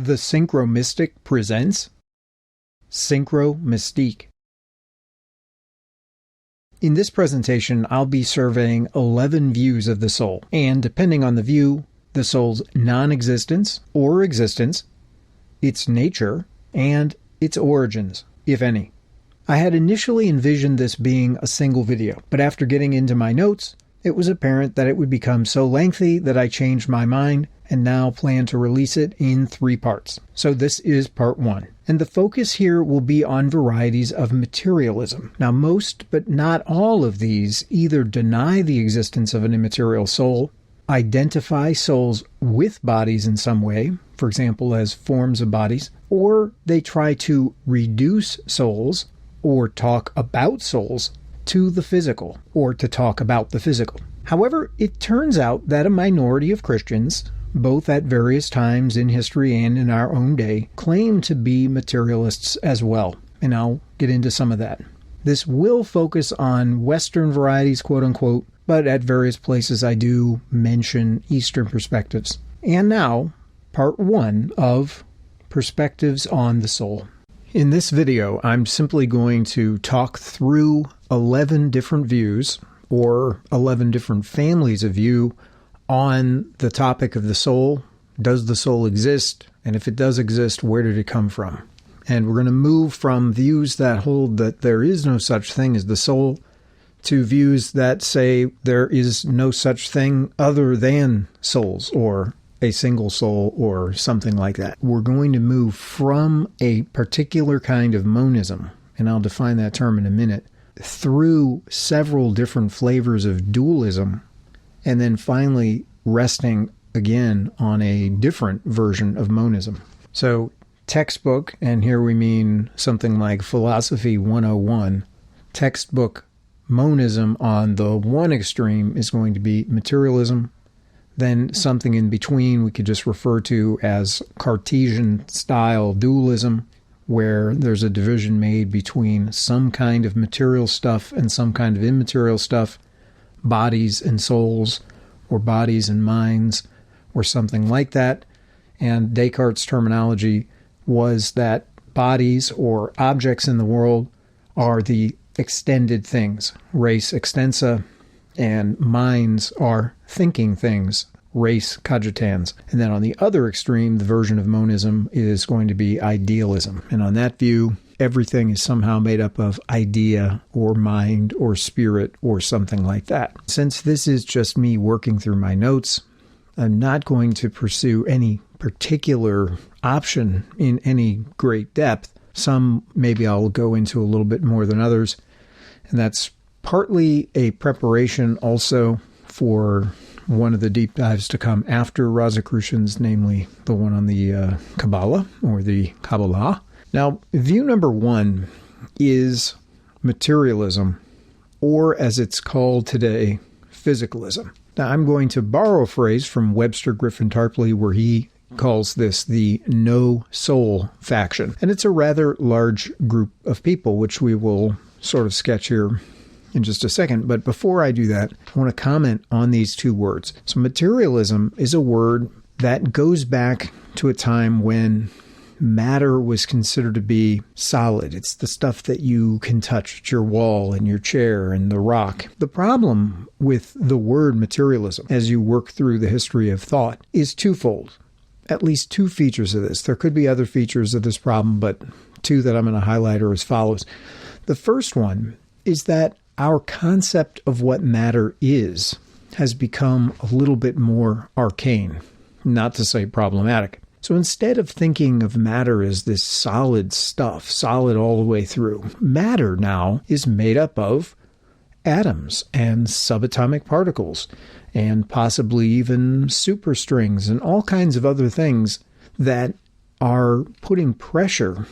The Synchromystic presents Synchromystique. In this presentation, I'll be surveying 11 views of the soul, and depending on the view, the soul's non-existence or existence, its nature, and its origins, if any. I had initially envisioned this being a single video, but after getting into my notes, it was apparent that it would become so lengthy that I changed my mind and now plan to release it in 3 parts. So this is part 1. And the focus here will be on varieties of materialism. Now most, but not all of these, either deny the existence of an immaterial soul, identify souls with bodies in some way, for example as forms of bodies, or they try to reduce souls, or talk about souls, to the physical, or to talk about the physical. However, it turns out that a minority of Christians, both at various times in history and in our own day, claim to be materialists as well, and I'll get into some of that. This will focus on Western varieties, quote-unquote, but at various places I do mention Eastern perspectives. And now, part 1 of Perspectives on the Soul. In this video, I'm simply going to talk through 11 different views, or 11 different families of view, on the topic of the soul. Does the soul exist? And if it does exist, where did it come from? And we're going to move from views that hold that there is no such thing as the soul to views that say there is no such thing other than souls, or a single soul, or something like that. We're going to move from a particular kind of monism, and I'll define that term in a minute, through several different flavors of dualism, and then finally resting again on a different version of monism. So textbook, and here we mean something like Philosophy 101, textbook monism on the one extreme is going to be materialism. Then something in between we could just refer to as Cartesian-style dualism, where there's a division made between some kind of material stuff and some kind of immaterial stuff, bodies and souls, or bodies and minds, or something like that. And Descartes' terminology was that bodies or objects in the world are the extended things, res extensa, and minds are thinking things, res cogitans. And then on the other extreme, the version of monism is going to be idealism. And on that view, everything is somehow made up of idea or mind or spirit or something like that. Since this is just me working through my notes, I'm not going to pursue any particular option in any great depth. Some maybe I'll go into a little bit more than others. And that's partly a preparation also for one of the deep dives to come after Rosicrucians, namely the one on the Kabbalah, or the Kabbalah. Now, view number 1 is materialism, or as it's called today, physicalism. Now, I'm going to borrow a phrase from Webster Griffin Tarpley where he calls this the no soul faction. And it's a rather large group of people, which we will sort of sketch here in just a second. But before I do that, I want to comment on these 2 words. So materialism is a word that goes back to a time when matter was considered to be solid. It's the stuff that you can touch. It's your wall and your chair and the rock. The problem with the word materialism, as you work through the history of thought, is twofold. At least 2 features of this. There could be other features of this problem, but 2 that I'm going to highlight are as follows. The first one is that our concept of what matter is has become a little bit more arcane, not to say problematic. So instead of thinking of matter as this solid stuff, solid all the way through, matter now is made up of atoms and subatomic particles, and possibly even superstrings and all kinds of other things that are putting pressure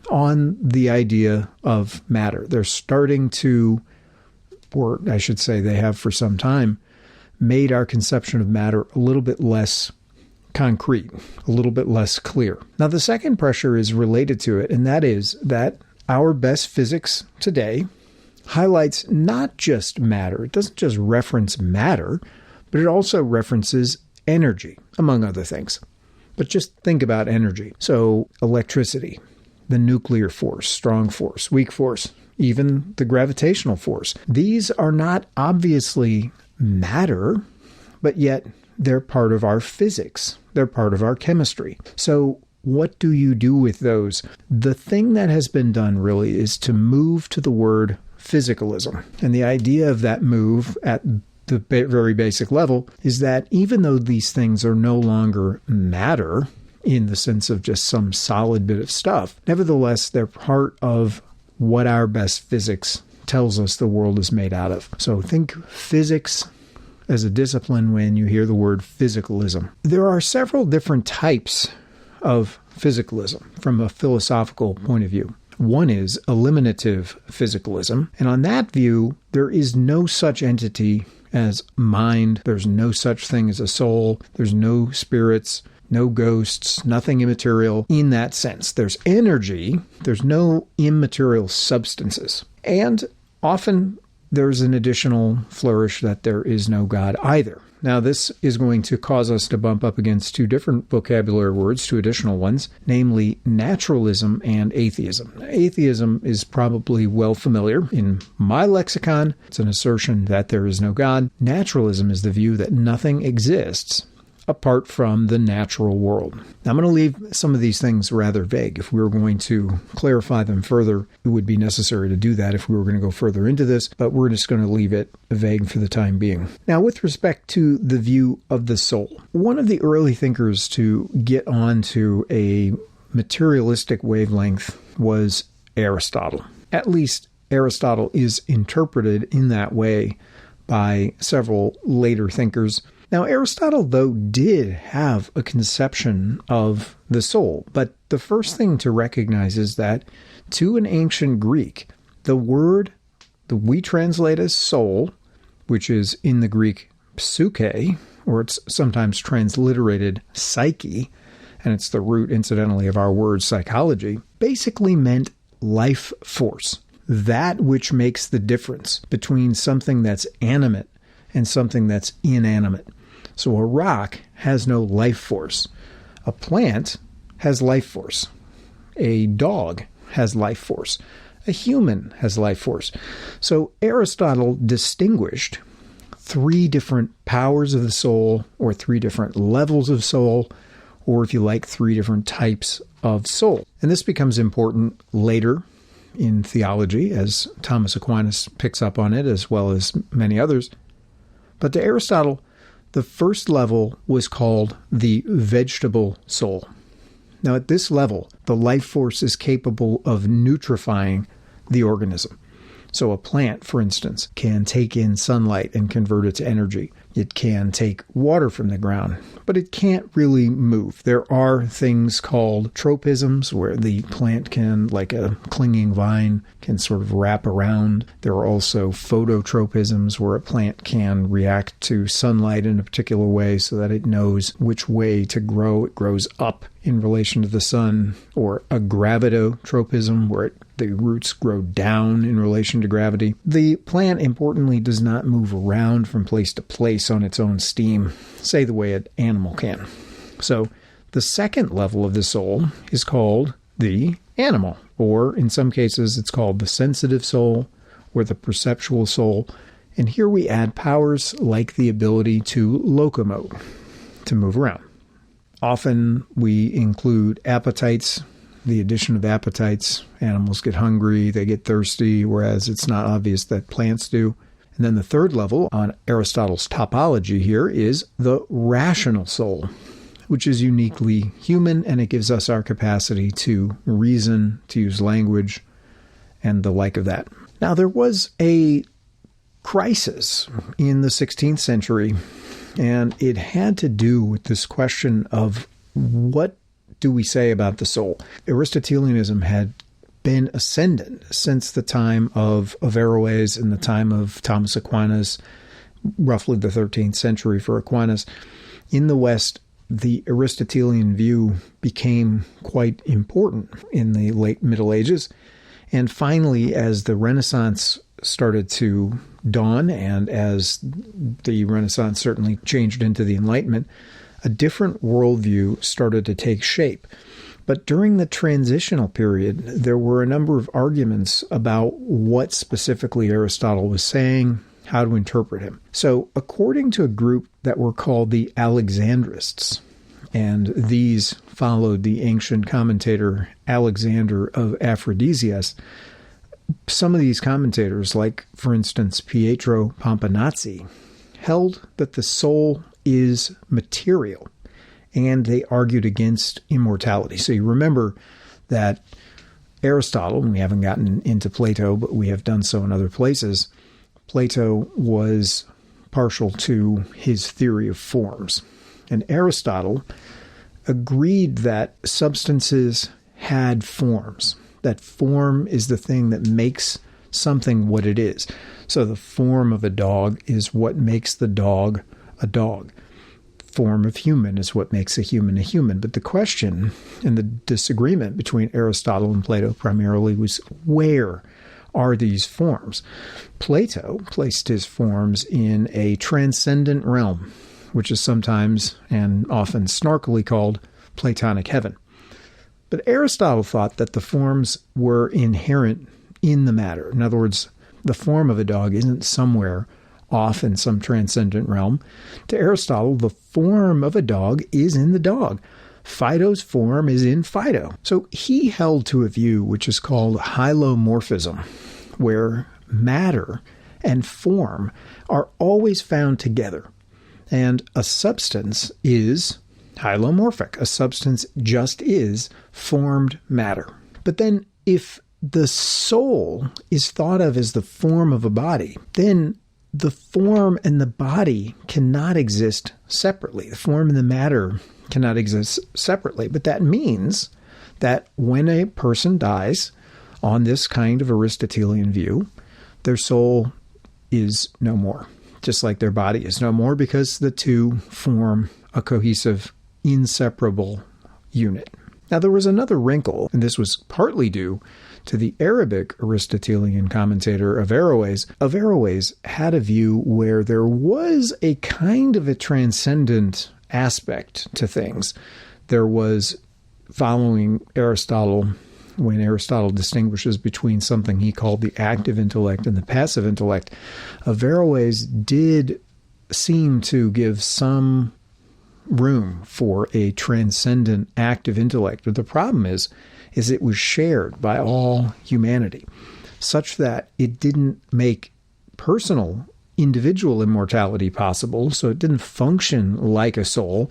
on the idea of matter. They're starting to, or I should say they have for some time, made our conception of matter a little bit less concrete, a little bit less clear. Now, the second pressure is related to it, and that is that our best physics today highlights not just matter. It doesn't just reference matter, but it also references energy, among other things. But just think about energy. So electricity, the nuclear force, strong force, weak force, even the gravitational force. These are not obviously matter, but yet they're part of our physics. They're part of our chemistry. So what do you do with those? The thing that has been done really is to move to the word physicalism. And the idea of that move at the very basic level is that even though these things are no longer matter in the sense of just some solid bit of stuff, nevertheless, they're part of what our best physics tells us the world is made out of. So think physics as a discipline when you hear the word physicalism. There are several different types of physicalism from a philosophical point of view. One is eliminative physicalism, and on that view, there is no such entity as mind. There's no such thing as a soul. There's no spirits, no ghosts, nothing immaterial in that sense. There's energy. There's no immaterial substances. And often there's an additional flourish that there is no God either. Now, this is going to cause us to bump up against two different vocabulary words, two additional ones, namely naturalism and atheism. Atheism is probably well familiar. In my lexicon, it's an assertion that there is no God. Naturalism is the view that nothing exists apart from the natural world. Now, I'm going to leave some of these things rather vague. If we were going to clarify them further, it would be necessary to do that if we were going to go further into this, but we're just going to leave it vague for the time being. Now, with respect to the view of the soul, one of the early thinkers to get onto a materialistic wavelength was Aristotle. At least Aristotle is interpreted in that way by several later thinkers. Now, Aristotle, though, did have a conception of the soul, but the first thing to recognize is that to an ancient Greek, the word that we translate as soul, which is in the Greek psyche, or it's sometimes transliterated psyche, and it's the root, incidentally, of our word psychology, basically meant life force, that which makes the difference between something that's animate and something that's inanimate. So a rock has no life force. A plant has life force. A dog has life force. A human has life force. So Aristotle distinguished three different powers of the soul, or three different levels of soul, or if you like, three different types of soul. And this becomes important later in theology, as Thomas Aquinas picks up on it, as well as many others. But to Aristotle, the first level was called the vegetable soul. Now, at this level, the life force is capable of nutrifying the organism. So a plant, for instance, can take in sunlight and convert it to energy. It can take water from the ground, but it can't really move. There are things called tropisms where the plant can, like a clinging vine, can sort of wrap around. There are also phototropisms where a plant can react to sunlight in a particular way so that it knows which way to grow. It grows up in relation to the sun, or a gravitotropism where the roots grow down in relation to gravity. The plant, importantly, does not move around from place to place on its own steam, say the way an animal can. So the second level of the soul is called the animal, or in some cases it's called the sensitive soul or the perceptual soul. And here we add powers like the ability to locomote, to move around. Often we include appetites, the addition of appetites. Animals get hungry, they get thirsty, whereas it's not obvious that plants do. And then the third level on Aristotle's topology here is the rational soul, which is uniquely human, and it gives us our capacity to reason, to use language, and the like of that. Now, there was a crisis in the 16th century, and it had to do with this question of what do we say about the soul? Aristotelianism had been ascendant since the time of Averroes and the time of Thomas Aquinas, roughly the 13th century for Aquinas. In the West, the Aristotelian view became quite important in the late Middle Ages. And finally, as the Renaissance started to dawn, and as the Renaissance certainly changed into the Enlightenment, a different worldview started to take shape. But during the transitional period, there were a number of arguments about what specifically Aristotle was saying, how to interpret him. So according to a group that were called the Alexandrists, and these followed the ancient commentator Alexander of Aphrodisias, some of these commentators, like, for instance, Pietro Pomponazzi, held that the soul is material, and they argued against immortality. So you remember that Aristotle, and we haven't gotten into Plato, but we have done so in other places, Plato was partial to his theory of forms. And Aristotle agreed that substances had forms, that form is the thing that makes something what it is. So the form of a dog is what makes the dog a dog. Form of human is what makes a human. But the question and the disagreement between Aristotle and Plato primarily was, where are these forms? Plato placed his forms in a transcendent realm, which is sometimes and often snarkily called Platonic heaven. But Aristotle thought that the forms were inherent in the matter. In other words, the form of a dog isn't somewhere off in some transcendent realm. To Aristotle, the form of a dog is in the dog. Fido's form is in Fido. So he held to a view which is called hylomorphism, where matter and form are always found together. And a substance is hylomorphic. A substance just is formed matter. But then if the soul is thought of as the form of a body, then the form and the body cannot exist separately. The form and the matter cannot exist separately. But that means that when a person dies on this kind of Aristotelian view, their soul is no more, just like their body is no more, because the two form a cohesive, inseparable unit. Now, there was another wrinkle, and this was partly due to the Arabic Aristotelian commentator Averroes. Averroes had a view where there was a kind of a transcendent aspect to things. There was, following Aristotle, when Aristotle distinguishes between something he called the active intellect and the passive intellect, Averroes did seem to give some room for a transcendent active intellect. But the problem is it was shared by all humanity, such that it didn't make personal, individual immortality possible, so it didn't function like a soul.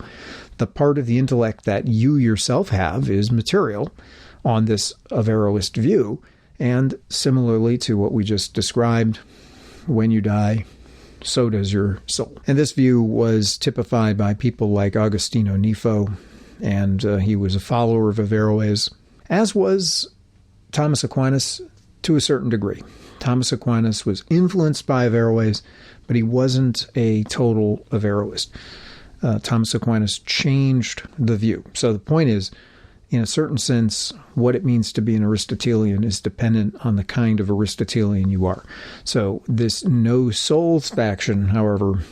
The part of the intellect that you yourself have is material on this Averroist view, and similarly to what we just described, when you die, so does your soul. And this view was typified by people like Agostino Nifo, and he was a follower of Averroes, as was Thomas Aquinas to a certain degree. Thomas Aquinas was influenced by Averroes, but he wasn't a total Averroist. Thomas Aquinas changed the view. So the point is, in a certain sense, what it means to be an Aristotelian is dependent on the kind of Aristotelian you are. So this no souls faction, however,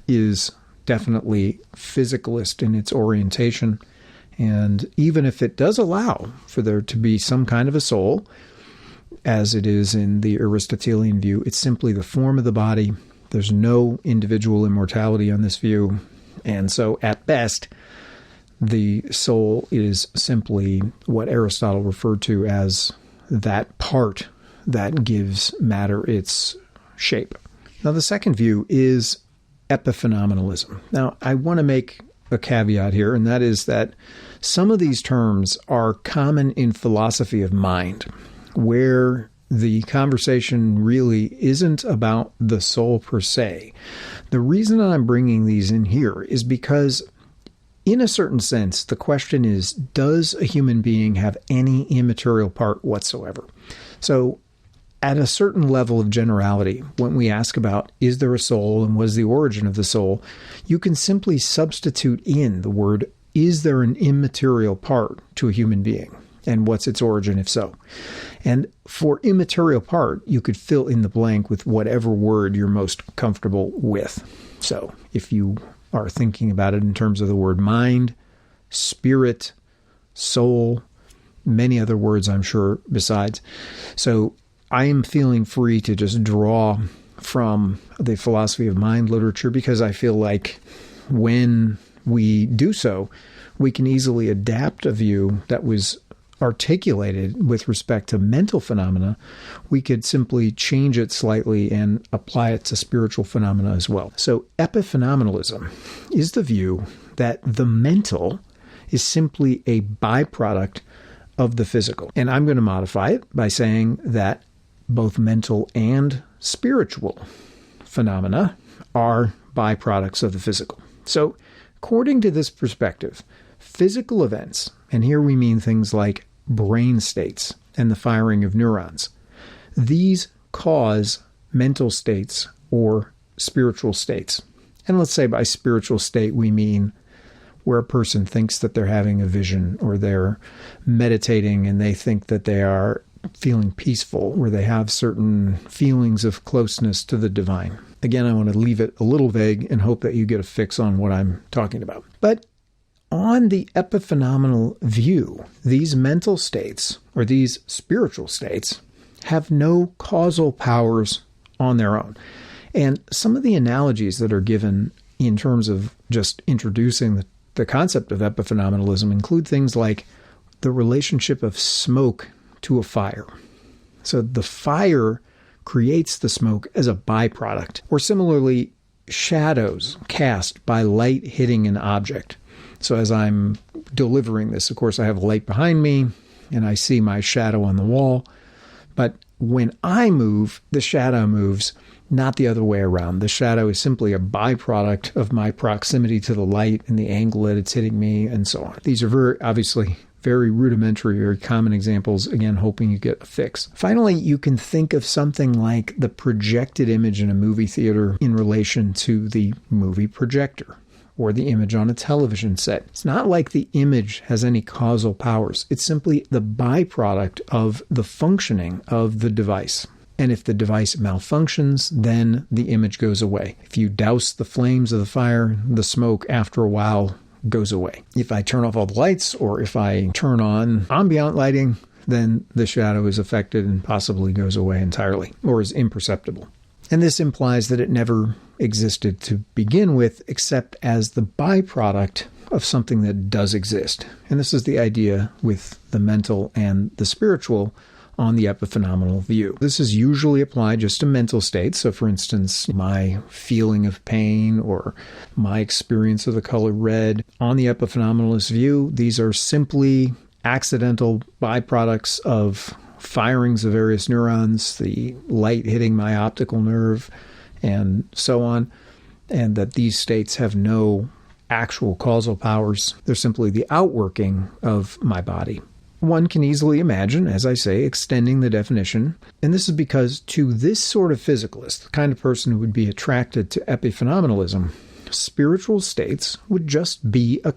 is definitely physicalist in its orientation. And even if it does allow for there to be some kind of a soul, as it is in the Aristotelian view, it's simply the form of the body. There's no individual immortality on this view. And so at best, the soul is simply what Aristotle referred to as that part that gives matter its shape. Now, the second view is Epiphenomenalism. Now, I want to make a caveat here, and that is that some of these terms are common in philosophy of mind, where the conversation really isn't about the soul per se. The reason I'm bringing these in here is because, in a certain sense, the question is, does a human being have any immaterial part whatsoever? So, at a certain level of generality, when we ask about, is there a soul and what is the origin of the soul, you can simply substitute in the word, is there an immaterial part to a human being? And what's its origin, if so? And for immaterial part, you could fill in the blank with whatever word you're most comfortable with. So if you are thinking about it in terms of the word mind, spirit, soul, many other words, I'm sure, besides. So I am feeling free to just draw from the philosophy of mind literature because I feel like when we do so, we can easily adapt a view that was articulated with respect to mental phenomena. We could simply change it slightly and apply it to spiritual phenomena as well. So epiphenomenalism is the view that the mental is simply a byproduct of the physical. And I'm going to modify it by saying that both mental and spiritual phenomena are byproducts of the physical. So according to this perspective, physical events, and here we mean things like brain states and the firing of neurons, these cause mental states or spiritual states. And let's say by spiritual state we mean where a person thinks that they're having a vision or they're meditating and they think that they are feeling peaceful, where they have certain feelings of closeness to the divine. Again, I want to leave it a little vague and hope that you get a fix on what I'm talking about. But on the epiphenomenal view, these mental states or these spiritual states have no causal powers on their own. And some of the analogies that are given in terms of just introducing the concept of epiphenomenalism include things like the relationship of smoke to a fire. So the fire creates the smoke as a byproduct. Or similarly, shadows cast by light hitting an object. So as I'm delivering this, of course, I have light behind me and I see my shadow on the wall. But when I move, the shadow moves, not the other way around. The shadow is simply a byproduct of my proximity to the light and the angle that it's hitting me and so on. These are very rudimentary, very common examples, again, hoping you get a fix. Finally, you can think of something like the projected image in a movie theater in relation to the movie projector or the image on a television set. It's not like the image has any causal powers. It's simply the byproduct of the functioning of the device. And if the device malfunctions, then the image goes away. If you douse the flames of the fire, the smoke after a while goes away. If I turn off all the lights or if I turn on ambient lighting, then the shadow is affected and possibly goes away entirely or is imperceptible. And this implies that it never existed to begin with except as the byproduct of something that does exist. And this is the idea with the mental and the spiritual on the epiphenomenal view. This is usually applied just to mental states. So for instance, my feeling of pain or my experience of the color red. On the epiphenomenalist view, these are simply accidental byproducts of firings of various neurons, the light hitting my optical nerve, and so on, and that these states have no actual causal powers. They're simply the outworking of my body. One can easily imagine, as I say, extending the definition, and this is because to this sort of physicalist, the kind of person who would be attracted to epiphenomenalism, spiritual states would just be a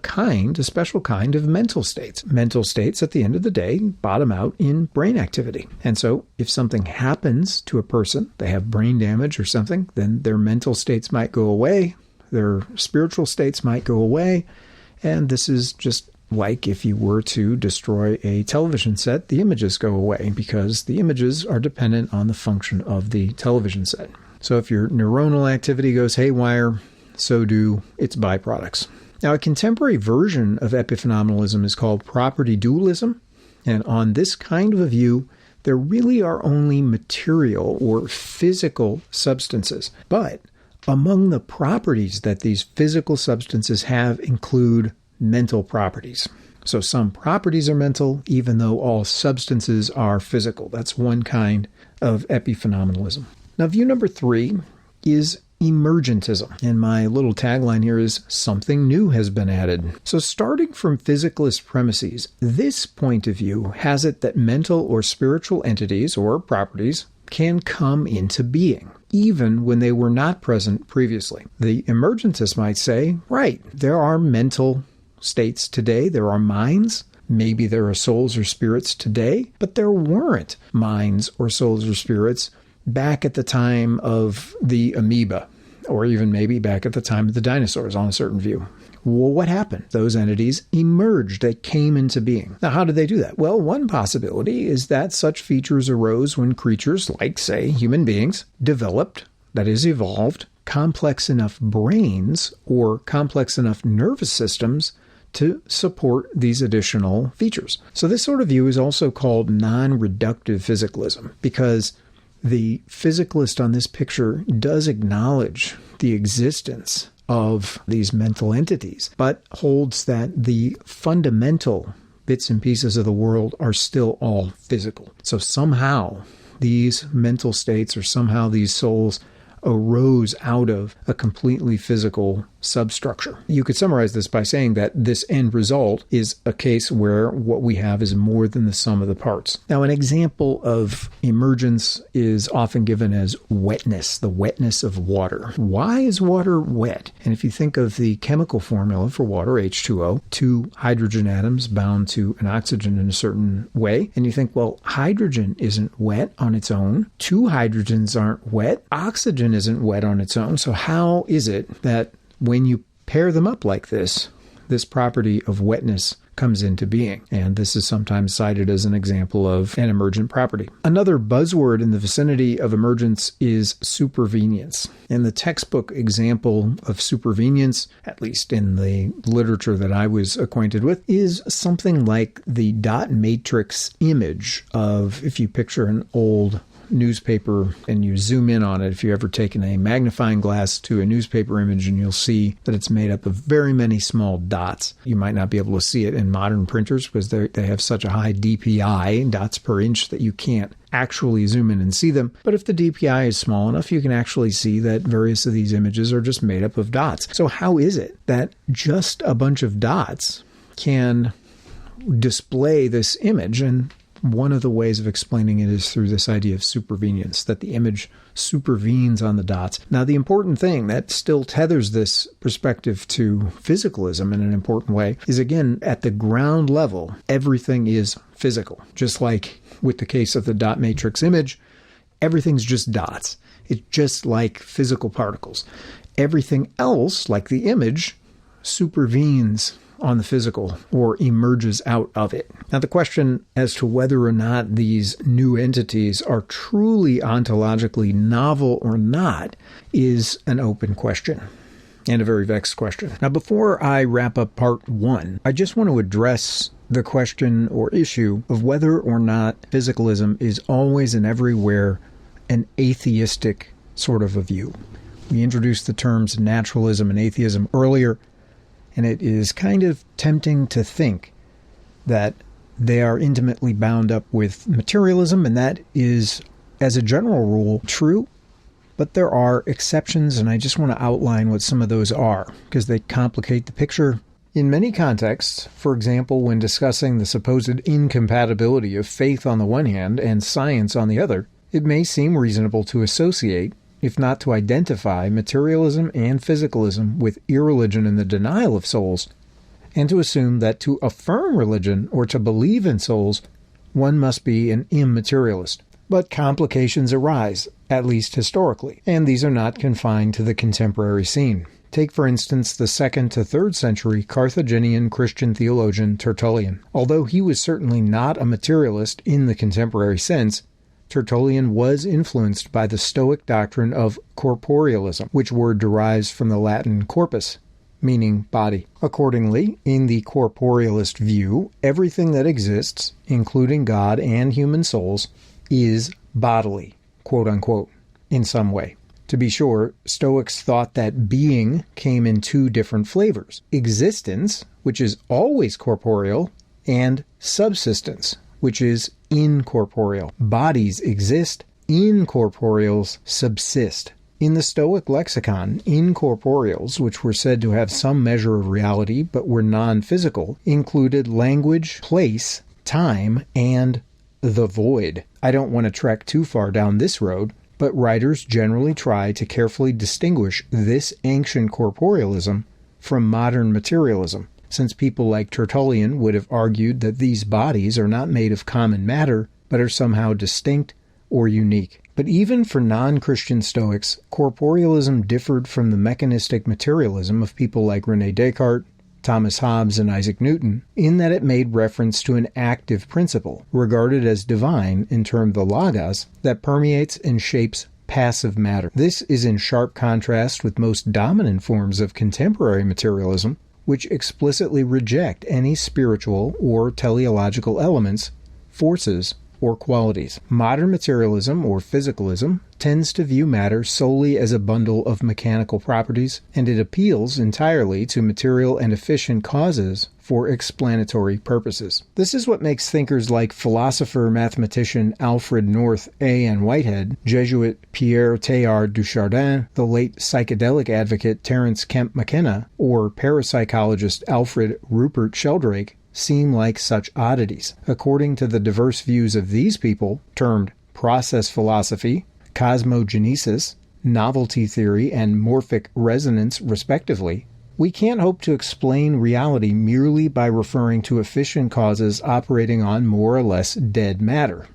special kind of mental states. Mental states, at the end of the day, bottom out in brain activity. And so if something happens to a person, they have brain damage or something, then their mental states might go away, their spiritual states might go away, and this is just like if you were to destroy a television set, the images go away because the images are dependent on the function of the television set. So if your neuronal activity goes haywire, so do its byproducts. Now, a contemporary version of epiphenomenalism is called property dualism. And on this kind of a view, there really are only material or physical substances. But among the properties that these physical substances have include mental properties. So some properties are mental, even though all substances are physical. That's one kind of epiphenomenalism. Now, view number 3 is Emergentism. And my little tagline here is something new has been added. So starting from physicalist premises, this point of view has it that mental or spiritual entities or properties can come into being, even when they were not present previously. The emergentist might say, right, there are mental states today, there are minds, maybe there are souls or spirits today, but there weren't minds or souls or spirits back at the time of the amoeba or even maybe back at the time of the dinosaurs on a certain view. Well, what happened? Those entities emerged. They came into being. Now, how did they do that? Well, one possibility is that such features arose when creatures, like, say, human beings, developed, that is, evolved, complex enough brains or complex enough nervous systems to support these additional features. So this sort of view is also called non-reductive physicalism, because the physicalist on this picture does acknowledge the existence of these mental entities, but holds that the fundamental bits and pieces of the world are still all physical. So somehow these mental states, or somehow these souls, arose out of a completely physical substructure. You could summarize this by saying that this end result is a case where what we have is more than the sum of the parts. Now, an example of emergence is often given as wetness, the wetness of water. Why is water wet? And if you think of the chemical formula for water, H2O, 2 hydrogen atoms bound to an oxygen in a certain way, and you think, well, hydrogen isn't wet on its own. 2 hydrogens aren't wet. Oxygen isn't wet on its own. So how is it that when you pair them up like this, this property of wetness comes into being? And this is sometimes cited as an example of an emergent property. Another buzzword in the vicinity of emergence is supervenience. And the textbook example of supervenience, at least in the literature that I was acquainted with, is something like the dot matrix image of, if you picture an old newspaper and you zoom in on it, if you've ever taken a magnifying glass to a newspaper image, and you'll see that it's made up of very many small dots. You might not be able to see it in modern printers because they have such a high DPI, dots per inch, that you can't actually zoom in and see them. But if the DPI is small enough, you can actually see that various of these images are just made up of dots. So how is it that just a bunch of dots can display this image? And one of the ways of explaining it is through this idea of supervenience, that the image supervenes on the dots. Now, the important thing that still tethers this perspective to physicalism in an important way is, again, at the ground level, everything is physical. Just like with the case of the dot matrix image, everything's just dots. It's just like physical particles. Everything else, like the image, supervenes on the physical or emerges out of it. Now, the question as to whether or not these new entities are truly ontologically novel or not is an open question, and a very vexed question. Now, before I wrap up part 1, I just want to address the question or issue of whether or not physicalism is always and everywhere an atheistic sort of a view. We introduced the terms naturalism and atheism earlier, and it is kind of tempting to think that they are intimately bound up with materialism, and that is, as a general rule, true. But there are exceptions, and I just want to outline what some of those are, because they complicate the picture. In many contexts, for example, when discussing the supposed incompatibility of faith on the one hand and science on the other, it may seem reasonable to associate, if not to identify, materialism and physicalism with irreligion and the denial of souls, and to assume that to affirm religion or to believe in souls, one must be an immaterialist. But complications arise, at least historically, and these are not confined to the contemporary scene. Take, for instance, the 2nd to 3rd century Carthaginian Christian theologian Tertullian. Although he was certainly not a materialist in the contemporary sense, Tertullian was influenced by the Stoic doctrine of corporealism, which word derives from the Latin corpus, meaning body. Accordingly, in the corporealist view, everything that exists, including God and human souls, is bodily, quote unquote, in some way. To be sure, Stoics thought that being came in 2 different flavors: existence, which is always corporeal, and subsistence, which is incorporeal. Bodies exist, incorporeals subsist. In the Stoic lexicon, incorporeals, which were said to have some measure of reality but were non-physical, included language, place, time, and the void. I don't want to trek too far down this road, but writers generally try to carefully distinguish this ancient corporealism from modern materialism, since people like Tertullian would have argued that these bodies are not made of common matter, but are somehow distinct, or unique. But even for non-Christian Stoics, corporealism differed from the mechanistic materialism of people like Rene Descartes, Thomas Hobbes, and Isaac Newton, in that it made reference to an active principle, regarded as divine and termed the logos, that permeates and shapes passive matter. This is in sharp contrast with most dominant forms of contemporary materialism, which explicitly reject any spiritual or teleological elements, forces, or qualities. Modern materialism, or physicalism, tends to view matter solely as a bundle of mechanical properties, and it appeals entirely to material and efficient causes for explanatory purposes. This is what makes thinkers like philosopher-mathematician Alfred North A. and Whitehead, Jesuit Pierre Teilhard du Chardin, the late psychedelic advocate Terence McKenna, or parapsychologist Alfred Rupert Sheldrake seem like such oddities. According to the diverse views of these people, termed process philosophy, cosmogenesis, novelty theory, and morphic resonance, respectively, we can't hope to explain reality merely by referring to efficient causes operating on more or less dead matter,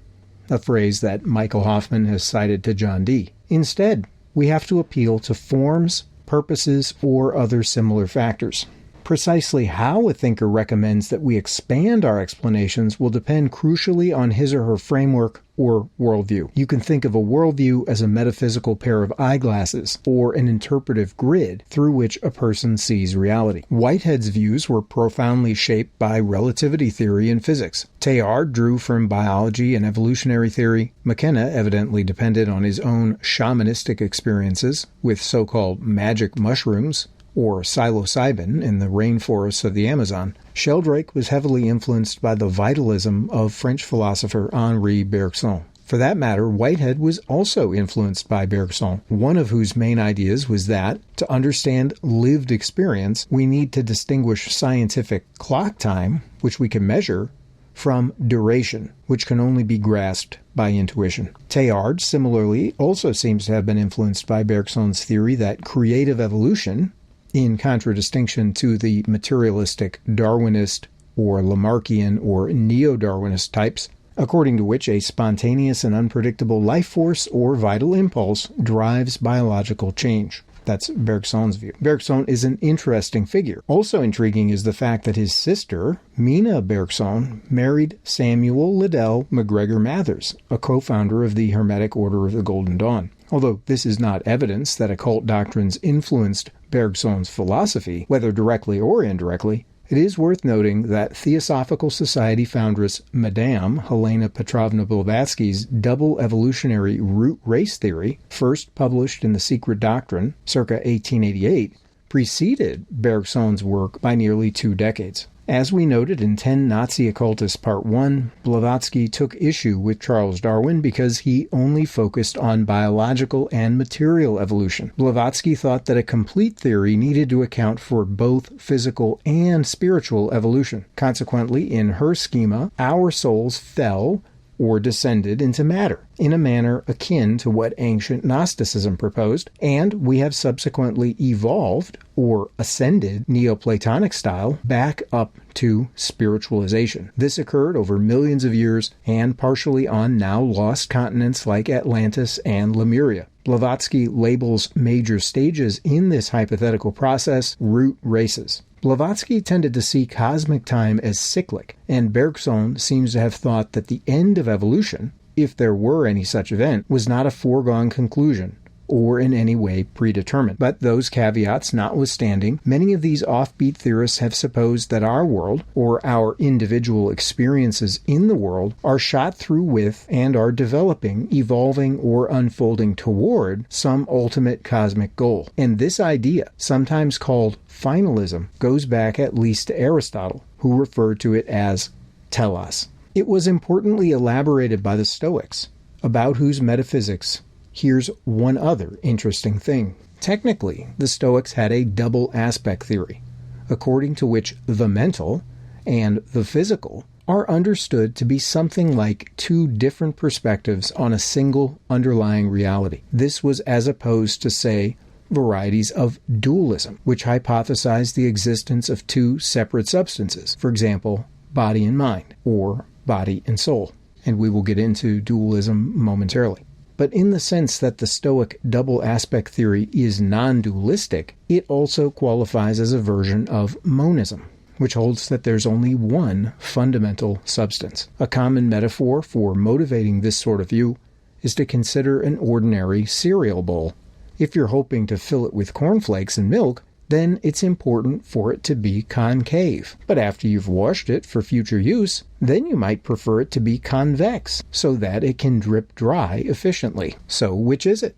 a phrase that Michael Hoffman has cited to John Dee. Instead, we have to appeal to forms, purposes, or other similar factors. Precisely how a thinker recommends that we expand our explanations will depend crucially on his or her framework or worldview. You can think of a worldview as a metaphysical pair of eyeglasses, or an interpretive grid through which a person sees reality. Whitehead's views were profoundly shaped by relativity theory and physics. Teilhard drew from biology and evolutionary theory. McKenna evidently depended on his own shamanistic experiences with so-called magic mushrooms, or psilocybin, in the rainforests of the Amazon. Sheldrake was heavily influenced by the vitalism of French philosopher Henri Bergson. For that matter, Whitehead was also influenced by Bergson, one of whose main ideas was that, to understand lived experience, we need to distinguish scientific clock time, which we can measure, from duration, which can only be grasped by intuition. Teilhard, similarly, also seems to have been influenced by Bergson's theory that creative evolution, in contradistinction to the materialistic Darwinist or Lamarckian or neo-Darwinist types, according to which a spontaneous and unpredictable life force or vital impulse drives biological change. That's Bergson's view. Bergson is an interesting figure. Also intriguing is the fact that his sister, Mina Bergson, married Samuel Liddell MacGregor Mathers, a co-founder of the Hermetic Order of the Golden Dawn. Although this is not evidence that occult doctrines influenced Bergson's philosophy, whether directly or indirectly, it is worth noting that Theosophical Society foundress Madame Helena Petrovna Blavatsky's double evolutionary root race theory, first published in The Secret Doctrine, circa 1888, preceded Bergson's work by nearly 2 decades. As we noted in 10 Nazi Occultists Part 1, Blavatsky took issue with Charles Darwin because he only focused on biological and material evolution. Blavatsky thought that a complete theory needed to account for both physical and spiritual evolution. Consequently, in her schema, our souls fell or descended into matter, in a manner akin to what ancient Gnosticism proposed, and we have subsequently evolved, or ascended, Neoplatonic style, back up to spiritualization. This occurred over millions of years, and partially on now lost continents like Atlantis and Lemuria. Blavatsky labels major stages in this hypothetical process root races. Blavatsky tended to see cosmic time as cyclic, and Bergson seems to have thought that the end of evolution, if there were any such event, was not a foregone conclusion, or in any way predetermined. But those caveats notwithstanding, many of these offbeat theorists have supposed that our world, or our individual experiences in the world, are shot through with and are developing, evolving, or unfolding toward some ultimate cosmic goal. And this idea, sometimes called Finalism, goes back at least to Aristotle, who referred to it as telos. It was importantly elaborated by the Stoics, about whose metaphysics here's one other interesting thing. Technically, the Stoics had a double aspect theory, according to which the mental and the physical are understood to be something like 2 different perspectives on a single underlying reality. This was as opposed to, say, varieties of dualism, which hypothesized the existence of 2 separate substances, for example, body and mind, or body and soul. and we will get into dualism momentarily. But in the sense that the Stoic double aspect theory is non-dualistic, it also qualifies as a version of monism, which holds that there's only one fundamental substance. A common metaphor for motivating this sort of view is to consider an ordinary cereal bowl. If you're hoping to fill it with cornflakes and milk, then it's important for it to be concave. But after you've washed it for future use, then you might prefer it to be convex, so that it can drip dry efficiently. So which is it?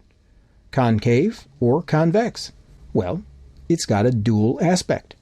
Concave or convex? Well, it's got a dual aspect.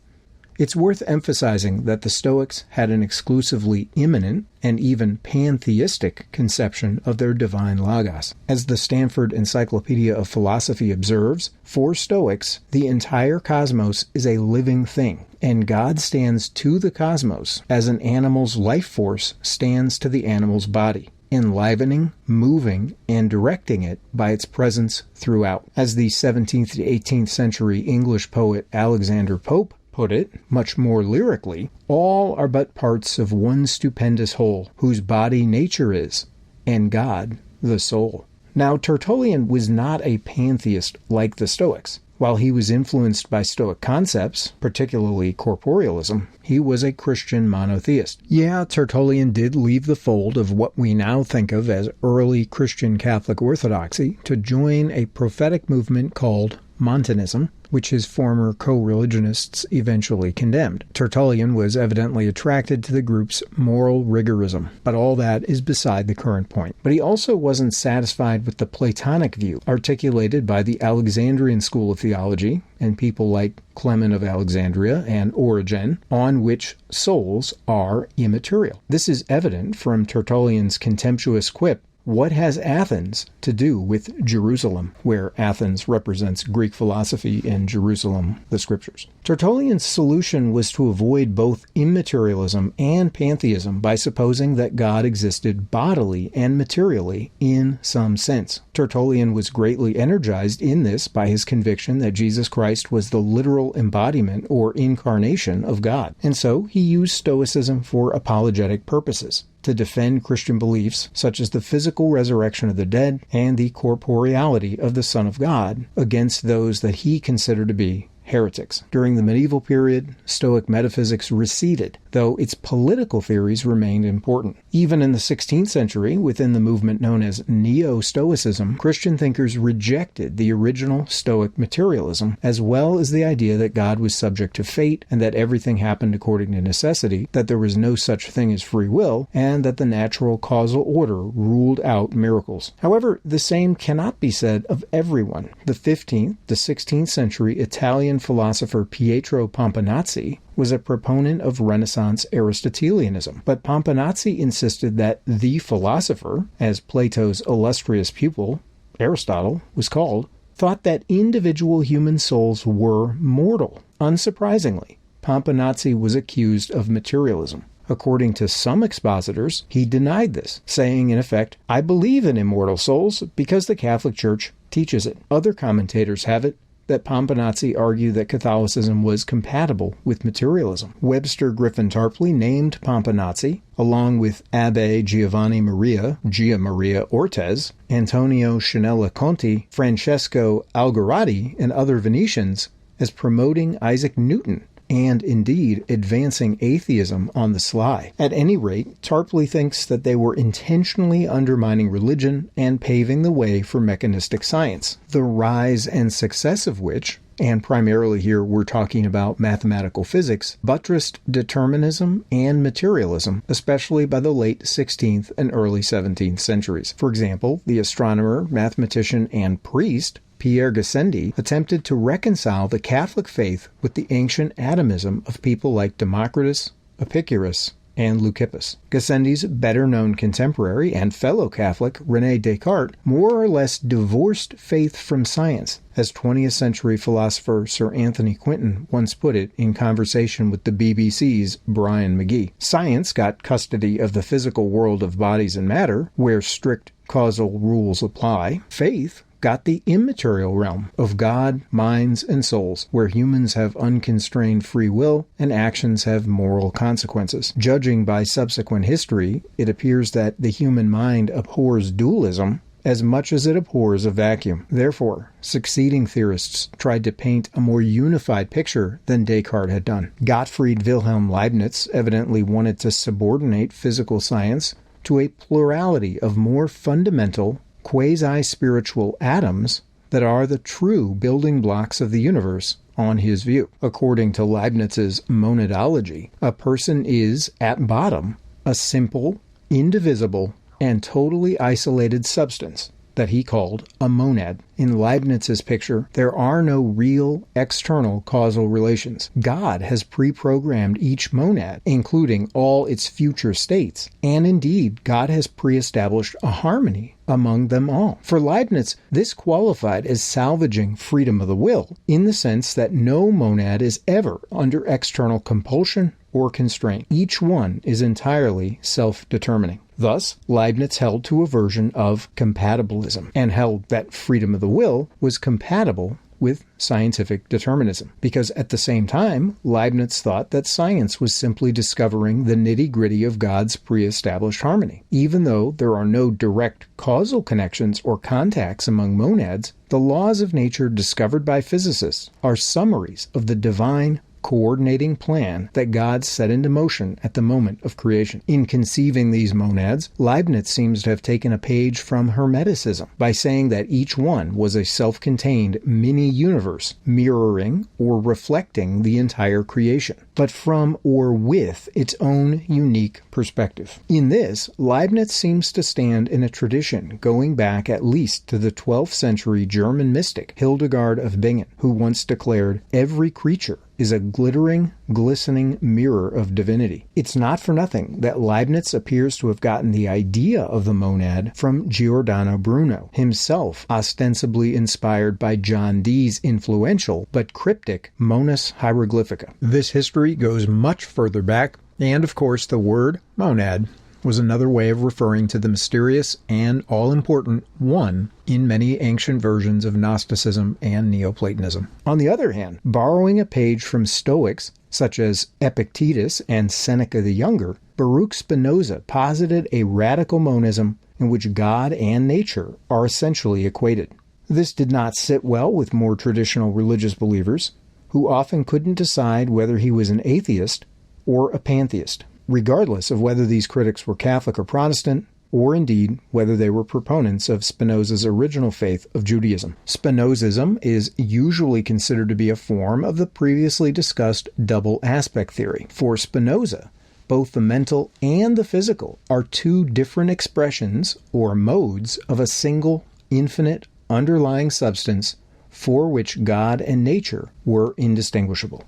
It's worth emphasizing that the Stoics had an exclusively immanent and even pantheistic conception of their divine logos. As the Stanford Encyclopedia of Philosophy observes, for Stoics, the entire cosmos is a living thing, and God stands to the cosmos as an animal's life force stands to the animal's body, enlivening, moving, and directing it by its presence throughout. As the 17th to 18th century English poet Alexander Pope put it, much more lyrically, all are but parts of one stupendous whole, whose body nature is, and God the soul. Now, Tertullian was not a pantheist like the Stoics. While he was influenced by Stoic concepts, particularly corporealism, he was a Christian monotheist. Yeah, Tertullian did leave the fold of what we now think of as early Christian Catholic orthodoxy to join a prophetic movement called Montanism, which his former co-religionists eventually condemned. Tertullian was evidently attracted to the group's moral rigorism, but all that is beside the current point. But he also wasn't satisfied with the Platonic view articulated by the Alexandrian school of theology and people like Clement of Alexandria and Origen, on which souls are immaterial. This is evident from Tertullian's contemptuous quip, "What has Athens to do with Jerusalem?" where Athens represents Greek philosophy and Jerusalem, the scriptures. Tertullian's solution was to avoid both immaterialism and pantheism by supposing that God existed bodily and materially in some sense. Tertullian was greatly energized in this by his conviction that Jesus Christ was the literal embodiment or incarnation of God. And so he used Stoicism for apologetic purposes, to defend Christian beliefs such as the physical resurrection of the dead and the corporeality of the Son of God against those that he considered to be heretics. During the medieval period, Stoic metaphysics receded, though its political theories remained important. Even in the 16th century, within the movement known as Neo-Stoicism, Christian thinkers rejected the original Stoic materialism, as well as the idea that God was subject to fate and that everything happened according to necessity, that there was no such thing as free will, and that the natural causal order ruled out miracles. However, the same cannot be said of everyone. The 15th to 16th century Italian philosopher Pietro Pomponazzi was a proponent of Renaissance Aristotelianism, but Pomponazzi insisted that the philosopher, as Plato's illustrious pupil, Aristotle, was called, thought that individual human souls were mortal. Unsurprisingly, Pomponazzi was accused of materialism. According to some expositors, he denied this, saying in effect, "I believe in immortal souls because the Catholic Church teaches it." Other commentators have it that Pomponazzi argued that Catholicism was compatible with materialism. Webster Griffin Tarpley named Pomponazzi, along with Abbe Giovanni Maria Ortez, Antonio Chanella Conti, Francesco Algarotti, and other Venetians, as promoting Isaac Newton, and indeed advancing atheism on the sly. At any rate, Tarpley thinks that they were intentionally undermining religion and paving the way for mechanistic science, the rise and success of which, and primarily here we're talking about mathematical physics, buttressed determinism and materialism, especially by the late 16th and early 17th centuries. For example, the astronomer, mathematician, and priest Pierre Gassendi attempted to reconcile the Catholic faith with the ancient atomism of people like Democritus, Epicurus, and Leucippus. Gassendi's better-known contemporary and fellow Catholic, Rene Descartes, more or less divorced faith from science, as 20th century philosopher Sir Anthony Quinton once put it in conversation with the BBC's Brian McGee. Science got custody of the physical world of bodies and matter, where strict causal rules apply. Faith got the immaterial realm of God, minds, and souls, where humans have unconstrained free will and actions have moral consequences. Judging by subsequent history, it appears that the human mind abhors dualism as much as it abhors a vacuum. Therefore, succeeding theorists tried to paint a more unified picture than Descartes had done. Gottfried Wilhelm Leibniz evidently wanted to subordinate physical science to a plurality of more fundamental, quasi-spiritual atoms that are the true building blocks of the universe on his view. According to Leibniz's monadology, a person is, at bottom, a simple, indivisible, and totally isolated substance that he called a monad. In Leibniz's picture, there are no real external causal relations. God has pre-programmed each monad, including all its future states, and indeed, God has pre-established a harmony among them all. For Leibniz, this qualified as salvaging freedom of the will, in the sense that no monad is ever under external compulsion or constraint. Each one is entirely self-determining. Thus, Leibniz held to a version of compatibilism, and held that freedom of the will was compatible with scientific determinism, because at the same time, Leibniz thought that science was simply discovering the nitty-gritty of God's pre-established harmony. Even though there are no direct causal connections or contacts among monads, the laws of nature discovered by physicists are summaries of the divine coordinating plan that God set into motion at the moment of creation. In conceiving these monads, Leibniz seems to have taken a page from Hermeticism by saying that each one was a self-contained mini-universe mirroring or reflecting the entire creation, but from or with its own unique perspective. In this, Leibniz seems to stand in a tradition going back at least to the 12th century German mystic Hildegard of Bingen, who once declared, "Every creature is a glittering, glistening mirror of divinity." It's not for nothing that Leibniz appears to have gotten the idea of the monad from Giordano Bruno, himself ostensibly inspired by John Dee's influential but cryptic Monus Hieroglyphica. This history goes much further back, and of course the word monad was another way of referring to the mysterious and all-important one in many ancient versions of Gnosticism and Neoplatonism. On the other hand, borrowing a page from Stoics such as Epictetus and Seneca the Younger, Baruch Spinoza posited a radical monism in which God and nature are essentially equated. This did not sit well with more traditional religious believers, who often couldn't decide whether he was an atheist or a pantheist, regardless of whether these critics were Catholic or Protestant, or indeed whether they were proponents of Spinoza's original faith of Judaism. Spinozism is usually considered to be a form of the previously discussed double aspect theory. For Spinoza, both the mental and the physical are two different expressions or modes of a single, infinite, underlying substance for which God and nature were indistinguishable.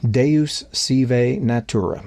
Deus sive natura.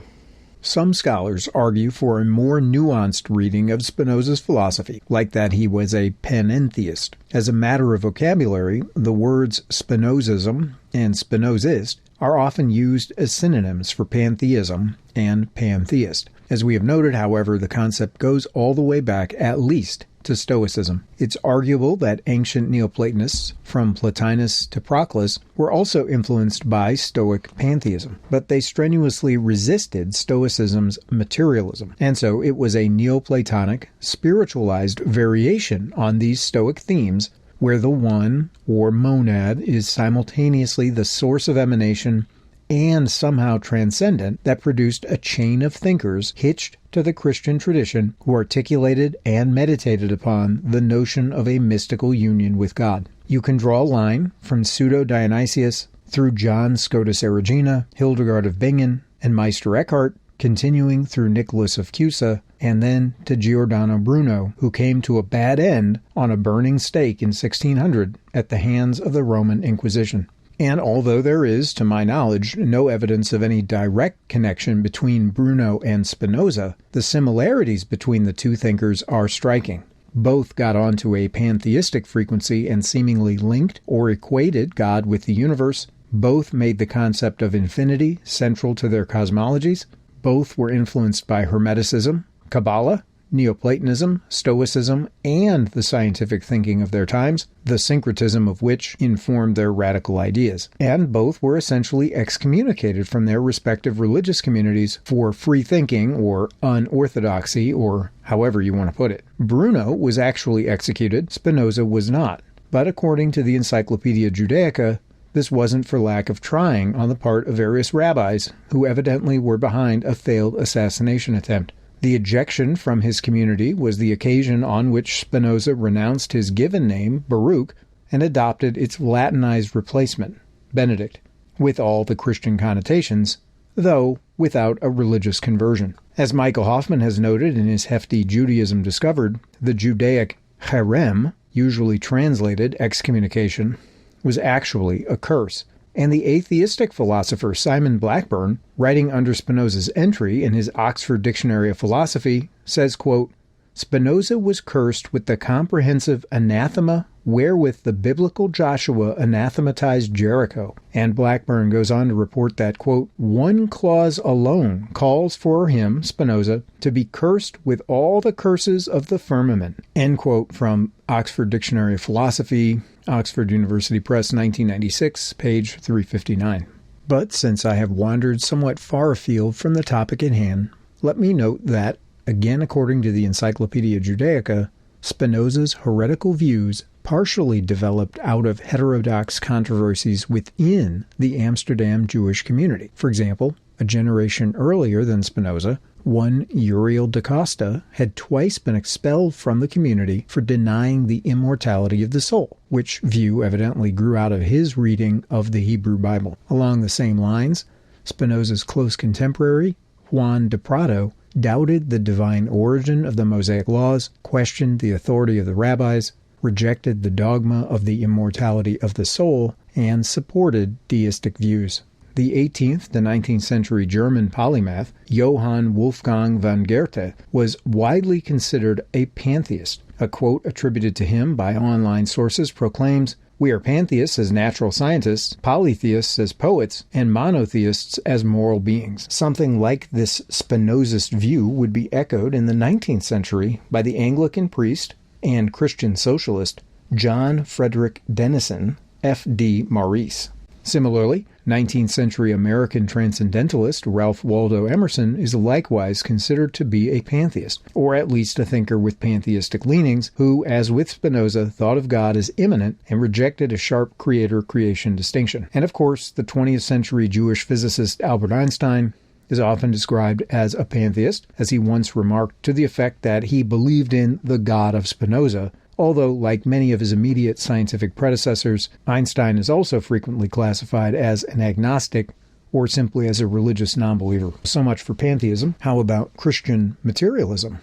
Some scholars argue for a more nuanced reading of Spinoza's philosophy, like that he was a panentheist. As a matter of vocabulary, the words Spinozism and Spinozist are often used as synonyms for pantheism and pantheist. As we have noted, however, the concept goes all the way back at least to Stoicism. It's arguable that ancient Neoplatonists, from Plotinus to Proclus, were also influenced by Stoic pantheism, but they strenuously resisted Stoicism's materialism, and so it was a Neoplatonic, spiritualized variation on these Stoic themes, where the one, or monad, is simultaneously the source of emanation and somehow transcendent, that produced a chain of thinkers hitched to the Christian tradition who articulated and meditated upon the notion of a mystical union with God. You can draw a line from Pseudo-Dionysius through John Scotus Erigena, Hildegard of Bingen, and Meister Eckhart, continuing through Nicholas of Cusa, and then to Giordano Bruno, who came to a bad end on a burning stake in 1600 at the hands of the Roman Inquisition. And although there is, to my knowledge, no evidence of any direct connection between Bruno and Spinoza, the similarities between the two thinkers are striking. Both got onto a pantheistic frequency and seemingly linked or equated God with the universe. Both made the concept of infinity central to their cosmologies. Both were influenced by Hermeticism, Kabbalah, Neoplatonism, Stoicism, and the scientific thinking of their times, the syncretism of which informed their radical ideas. And both were essentially excommunicated from their respective religious communities for free thinking or unorthodoxy, or however you want to put it. Bruno was actually executed, Spinoza was not. But according to the Encyclopedia Judaica, this wasn't for lack of trying on the part of various rabbis who evidently were behind a failed assassination attempt. The ejection from his community was the occasion on which Spinoza renounced his given name, Baruch, and adopted its Latinized replacement, Benedict, with all the Christian connotations, though without a religious conversion. As Michael Hoffman has noted in his hefty Judaism Discovered, the Judaic cherem, usually translated excommunication, was actually a curse. And the atheistic philosopher Simon Blackburn, writing under Spinoza's entry in his Oxford Dictionary of Philosophy, says, quote, Spinoza was cursed with the comprehensive anathema wherewith the biblical Joshua anathematized Jericho. And Blackburn goes on to report that, quote, one clause alone calls for him, Spinoza, to be cursed with all the curses of the firmament. End quote from Oxford Dictionary of Philosophy, Oxford University Press, 1996, page 359. But since I have wandered somewhat far afield from the topic at hand, let me note that, again according to the Encyclopedia Judaica, Spinoza's heretical views partially developed out of heterodox controversies within the Amsterdam Jewish community. For example, a generation earlier than Spinoza, one Uriel da Costa had twice been expelled from the community for denying the immortality of the soul, which view evidently grew out of his reading of the Hebrew Bible. Along the same lines, Spinoza's close contemporary, Juan de Prado, doubted the divine origin of the Mosaic laws, questioned the authority of the rabbis, rejected the dogma of the immortality of the soul, and supported deistic views. The 18th to 19th century German polymath Johann Wolfgang von Goethe was widely considered a pantheist. A quote attributed to him by online sources proclaims, "We are pantheists as natural scientists, polytheists as poets, and monotheists as moral beings." Something like this Spinozist view would be echoed in the 19th century by the Anglican priest and Christian socialist John Frederick Denison, F.D. Maurice. Similarly, 19th century American transcendentalist Ralph Waldo Emerson is likewise considered to be a pantheist, or at least a thinker with pantheistic leanings, who, as with Spinoza, thought of God as immanent and rejected a sharp creator-creation distinction. And of course, the 20th century Jewish physicist Albert Einstein is often described as a pantheist, as he once remarked to the effect that he believed in the God of Spinoza, although, like many of his immediate scientific predecessors, Einstein is also frequently classified as an agnostic or simply as a religious nonbeliever. So much for pantheism. How about Christian materialism?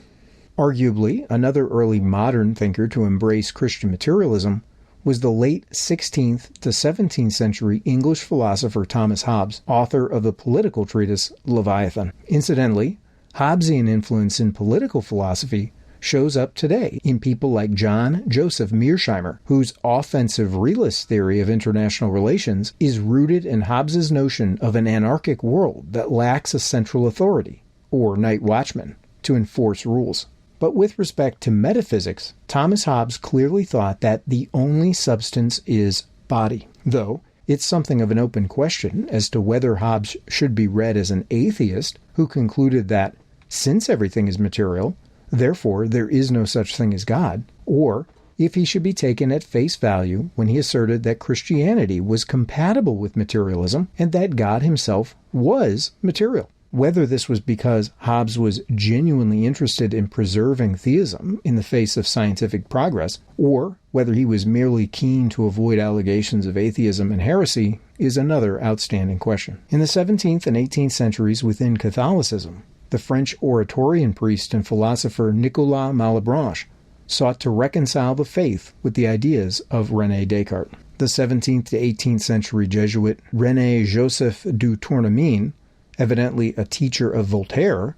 Arguably, another early modern thinker to embrace Christian materialism was the late 16th to 17th century English philosopher Thomas Hobbes, author of the political treatise Leviathan. Incidentally, Hobbesian influence in political philosophy shows up today in people like John Joseph Mearsheimer, whose offensive realist theory of international relations is rooted in Hobbes's notion of an anarchic world that lacks a central authority, or night watchman, to enforce rules. But with respect to metaphysics, Thomas Hobbes clearly thought that the only substance is body, though it's something of an open question as to whether Hobbes should be read as an atheist who concluded that since everything is material, therefore there is no such thing as God, or if he should be taken at face value when he asserted that Christianity was compatible with materialism and that God himself was material. Whether this was because Hobbes was genuinely interested in preserving theism in the face of scientific progress, or whether he was merely keen to avoid allegations of atheism and heresy, is another outstanding question. In the 17th and 18th centuries within Catholicism, the French Oratorian priest and philosopher Nicolas Malebranche sought to reconcile the faith with the ideas of Rene Descartes. The 17th to 18th century Jesuit René Joseph du Tournemine, evidently a teacher of Voltaire,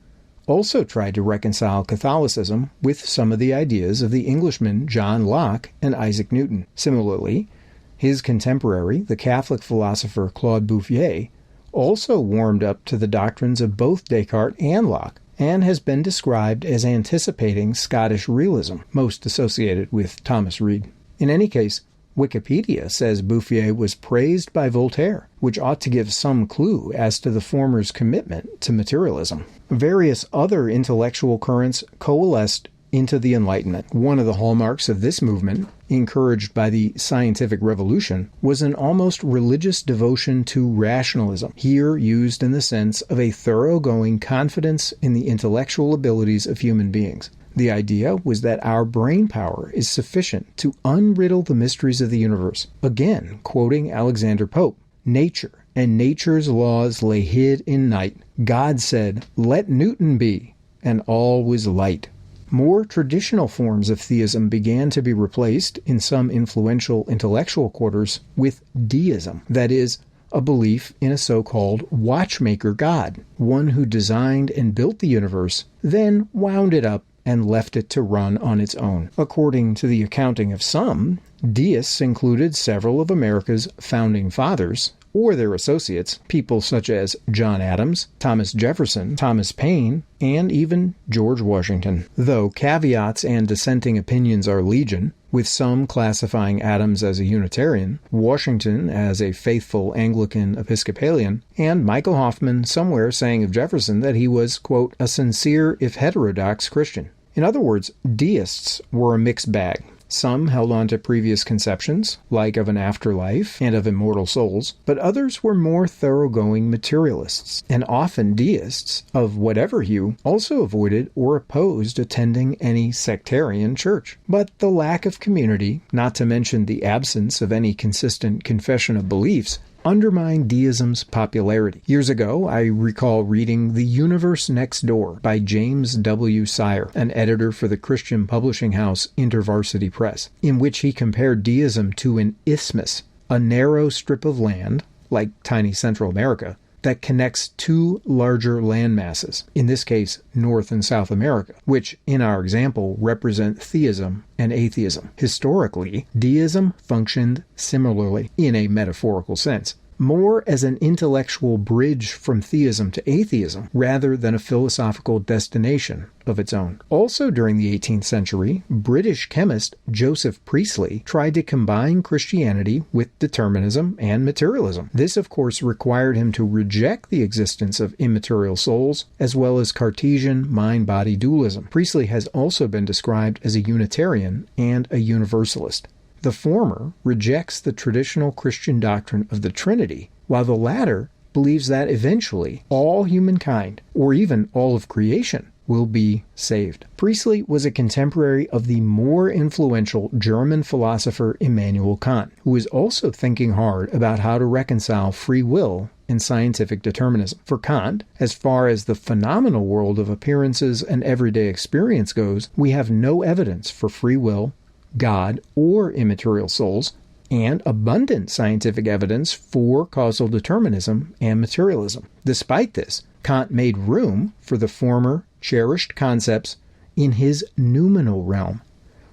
also tried to reconcile Catholicism with some of the ideas of the Englishmen John Locke and Isaac Newton. Similarly, his contemporary, the Catholic philosopher Claude Bouffier, also warmed up to the doctrines of both Descartes and Locke, and has been described as anticipating Scottish realism, most associated with Thomas Reid. In any case, Wikipedia says Bouffier was praised by Voltaire, which ought to give some clue as to the former's commitment to materialism. Various other intellectual currents coalesced into the Enlightenment. One of the hallmarks of this movement, encouraged by the scientific revolution, was an almost religious devotion to rationalism, here used in the sense of a thoroughgoing confidence in the intellectual abilities of human beings. The idea was that our brain power is sufficient to unriddle the mysteries of the universe. Again, quoting Alexander Pope, "Nature and nature's laws lay hid in night. God said, 'Let Newton be,' and all was light." More traditional forms of theism began to be replaced, in some influential intellectual quarters, with deism, that is, a belief in a so-called watchmaker god, one who designed and built the universe, then wound it up and left it to run on its own. According to the accounting of some, deists included several of America's founding fathers, or their associates, people such as John Adams, Thomas Jefferson, Thomas Paine, and even George Washington. Though caveats and dissenting opinions are legion, with some classifying Adams as a Unitarian, Washington as a faithful Anglican Episcopalian, and Michael Hoffman somewhere saying of Jefferson that he was, quote, "a sincere if heterodox Christian." In other words, deists were a mixed bag. Some held on to previous conceptions, like of an afterlife and of immortal souls, but others were more thoroughgoing materialists, and often deists, of whatever hue, also avoided or opposed attending any sectarian church. But the lack of community, not to mention the absence of any consistent confession of beliefs, undermine deism's popularity. Years ago, I recall reading The Universe Next Door by James W. Sire, an editor for the Christian publishing house InterVarsity Press, in which he compared deism to an isthmus, a narrow strip of land, like tiny Central America, that connects two larger land masses, in this case North and South America, which, in our example, represent theism and atheism. Historically, deism functioned similarly, in a metaphorical sense, more as an intellectual bridge from theism to atheism rather than a philosophical destination of its own. Also during the 18th century, British chemist Joseph Priestley tried to combine Christianity with determinism and materialism. This, of course, required him to reject the existence of immaterial souls, as well as Cartesian mind-body dualism. Priestley has also been described as a Unitarian and a Universalist. The former rejects the traditional Christian doctrine of the Trinity, while the latter believes that eventually all humankind, or even all of creation, will be saved. Priestley was a contemporary of the more influential German philosopher Immanuel Kant, who was also thinking hard about how to reconcile free will and scientific determinism. For Kant, as far as the phenomenal world of appearances and everyday experience goes, we have no evidence for free will, God, or immaterial souls, and abundant scientific evidence for causal determinism and materialism. Despite this, Kant made room for the former cherished concepts in his noumenal realm,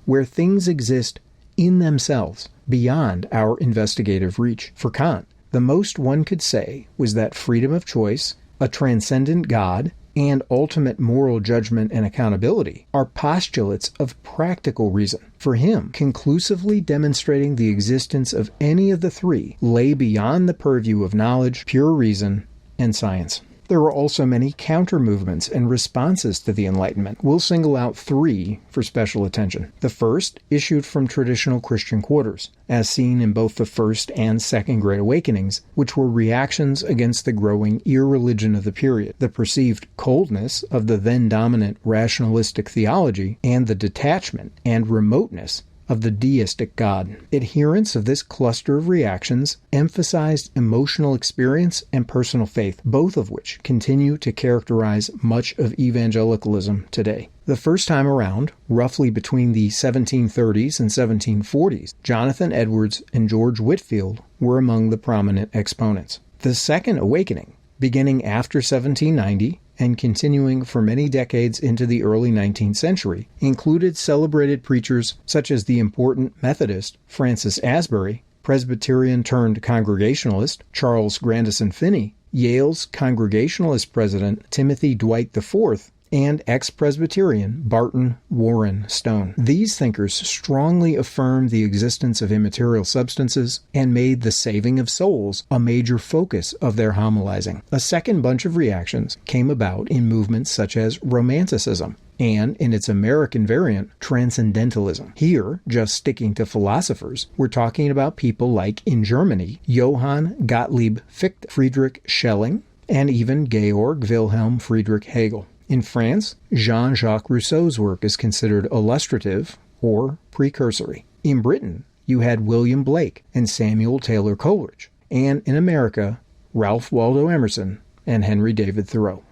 where things exist in themselves, beyond our investigative reach. For Kant, the most one could say was that freedom of choice, a transcendent God, and ultimate moral judgment and accountability are postulates of practical reason. For him, conclusively demonstrating the existence of any of the three lay beyond the purview of knowledge, pure reason, and science. There were also many counter-movements and responses to the Enlightenment. We'll single out three for special attention. The first issued from traditional Christian quarters, as seen in both the First and Second Great Awakenings, which were reactions against the growing irreligion of the period, the perceived coldness of the then-dominant rationalistic theology, and the detachment and remoteness of the deistic God. Adherents of this cluster of reactions emphasized emotional experience and personal faith, both of which continue to characterize much of evangelicalism today. The first time around, roughly between the 1730s and 1740s, Jonathan Edwards and George Whitefield were among the prominent exponents. The Second Awakening, beginning after 1790, and continuing for many decades into the early 19th century, included celebrated preachers such as the important Methodist Francis Asbury, Presbyterian-turned-Congregationalist Charles Grandison Finney, Yale's Congregationalist president Timothy Dwight IV, and ex-Presbyterian Barton Warren Stone. These thinkers strongly affirmed the existence of immaterial substances and made the saving of souls a major focus of their homilizing. A second bunch of reactions came about in movements such as Romanticism, and, in its American variant, Transcendentalism. Here, just sticking to philosophers, we're talking about people like, in Germany, Johann Gottlieb Fichte, Friedrich Schelling, and even Georg Wilhelm Friedrich Hegel. In France, Jean-Jacques Rousseau's work is considered illustrative or precursory. In Britain, you had William Blake and Samuel Taylor Coleridge, and in America, Ralph Waldo Emerson and Henry David Thoreau.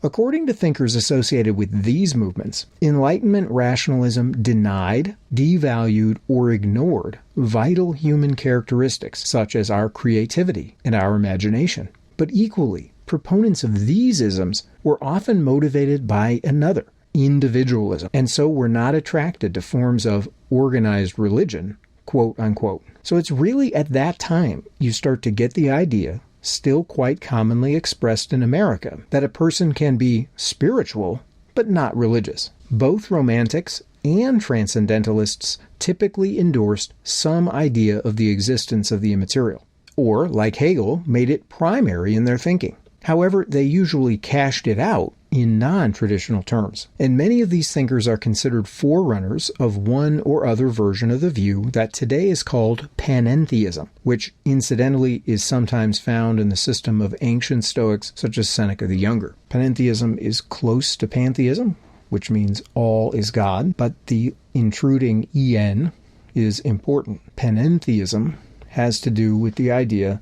According to thinkers associated with these movements, Enlightenment rationalism denied, devalued, or ignored vital human characteristics such as our creativity and our imagination. But equally, proponents of these isms were often motivated by another, individualism, and so were not attracted to forms of organized religion, quote unquote. So it's really at that time you start to get the idea, still quite commonly expressed in America, that a person can be spiritual but not religious. Both Romantics and Transcendentalists typically endorsed some idea of the existence of the immaterial, or, like Hegel, made it primary in their thinking. However, they usually cashed it out in non-traditional terms, and many of these thinkers are considered forerunners of one or other version of the view that today is called panentheism, which incidentally is sometimes found in the system of ancient Stoics such as Seneca the Younger. Panentheism is close to pantheism, which means all is God, but the intruding en is important. Panentheism has to do with the idea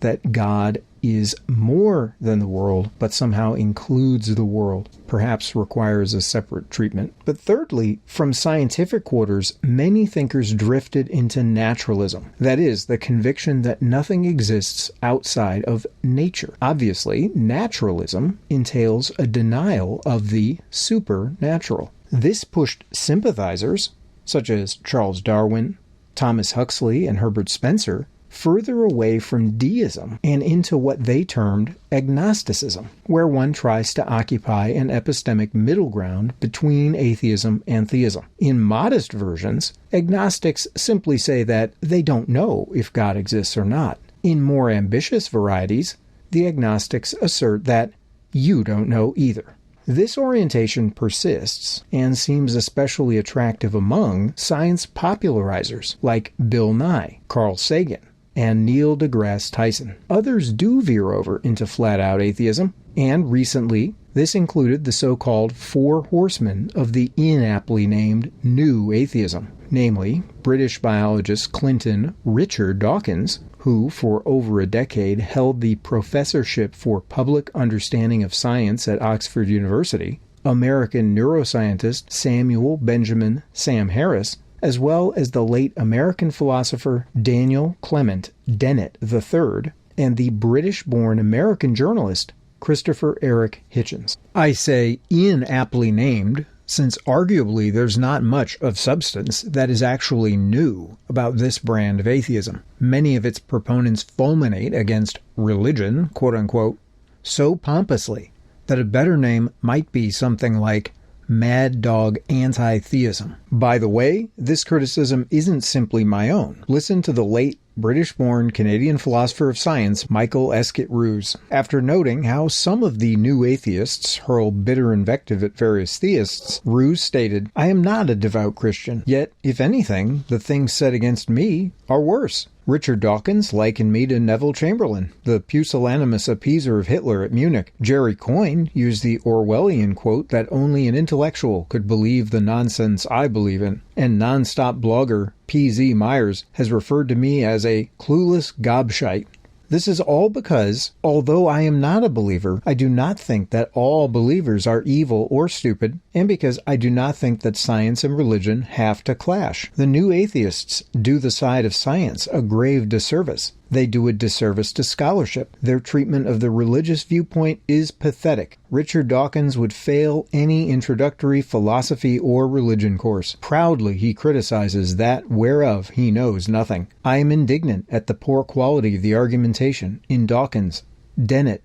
that God is more than the world, but somehow includes the world, perhaps requires a separate treatment. But thirdly, from scientific quarters, many thinkers drifted into naturalism. That is, the conviction that nothing exists outside of nature. Obviously, naturalism entails a denial of the supernatural. This pushed sympathizers, such as Charles Darwin, Thomas Huxley, and Herbert Spencer, further away from deism and into what they termed agnosticism, where one tries to occupy an epistemic middle ground between atheism and theism. In modest versions, agnostics simply say that they don't know if God exists or not. In more ambitious varieties, the agnostics assert that you don't know either. This orientation persists and seems especially attractive among science popularizers like Bill Nye, Carl Sagan, and Neil deGrasse Tyson. Others do veer over into flat-out atheism, and recently this included the so-called Four Horsemen of the inaptly named New Atheism, namely British biologist Clinton Richard Dawkins, who for over a decade held the Professorship for Public Understanding of Science at Oxford University, American neuroscientist Samuel Benjamin Sam Harris, as well as the late American philosopher Daniel Clement Dennett III, and the British-born American journalist Christopher Eric Hitchens. I say inaptly named, since arguably there's not much of substance that is actually new about this brand of atheism. Many of its proponents fulminate against religion, quote-unquote, so pompously that a better name might be something like Mad Dog Anti-Theism. By the way, this criticism isn't simply my own. Listen to the late British-born Canadian philosopher of science Michael Esket Roos. After noting how some of the new atheists hurl bitter invective at various theists, Roos stated, "I am not a devout Christian, yet, if anything, the things said against me are worse. Richard Dawkins likened me to Neville Chamberlain, the pusillanimous appeaser of Hitler at Munich. Jerry Coyne used the Orwellian quote that only an intellectual could believe the nonsense I believe in. And non-stop blogger P.Z. Myers has referred to me as a clueless gobshite. This is all because, although I am not a believer, I do not think that all believers are evil or stupid, and because I do not think that science and religion have to clash. The new atheists do the side of science a grave disservice. They do a disservice to scholarship. Their treatment of the religious viewpoint is pathetic. Richard Dawkins would fail any introductory philosophy or religion course. Proudly he criticizes that whereof he knows nothing. I am indignant at the poor quality of the argumentation in Dawkins, Dennett,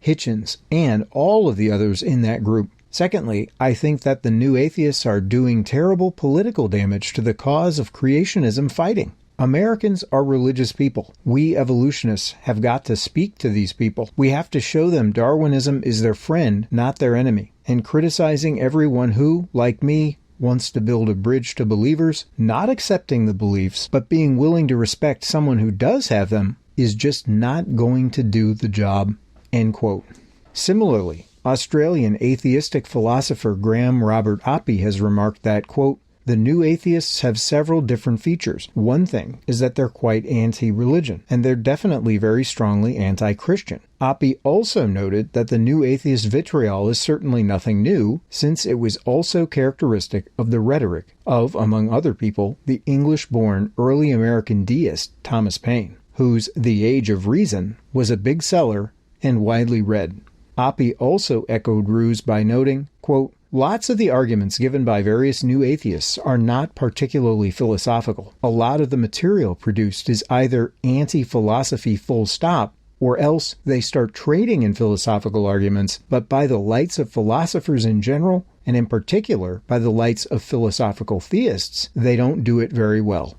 Hitchens, and all of the others in that group. Secondly, I think that the new atheists are doing terrible political damage to the cause of creationism fighting. Americans are religious people. We evolutionists have got to speak to these people. We have to show them Darwinism is their friend, not their enemy. And criticizing everyone who, like me, wants to build a bridge to believers, not accepting the beliefs, but being willing to respect someone who does have them, is just not going to do the job. End quote. Similarly, Australian atheistic philosopher Graham Robert Oppy has remarked that, quote, the new atheists have several different features. One thing is that they're quite anti-religion, and they're definitely very strongly anti-Christian. Oppy also noted that the new atheist vitriol is certainly nothing new, since it was also characteristic of the rhetoric of, among other people, the English-born early American deist Thomas Paine, whose The Age of Reason was a big seller and widely read. Oppy also echoed Roos by noting, quote, lots of the arguments given by various new atheists are not particularly philosophical. A lot of the material produced is either anti-philosophy full stop, or else they start trading in philosophical arguments, but by the lights of philosophers in general, and in particular by the lights of philosophical theists, they don't do it very well.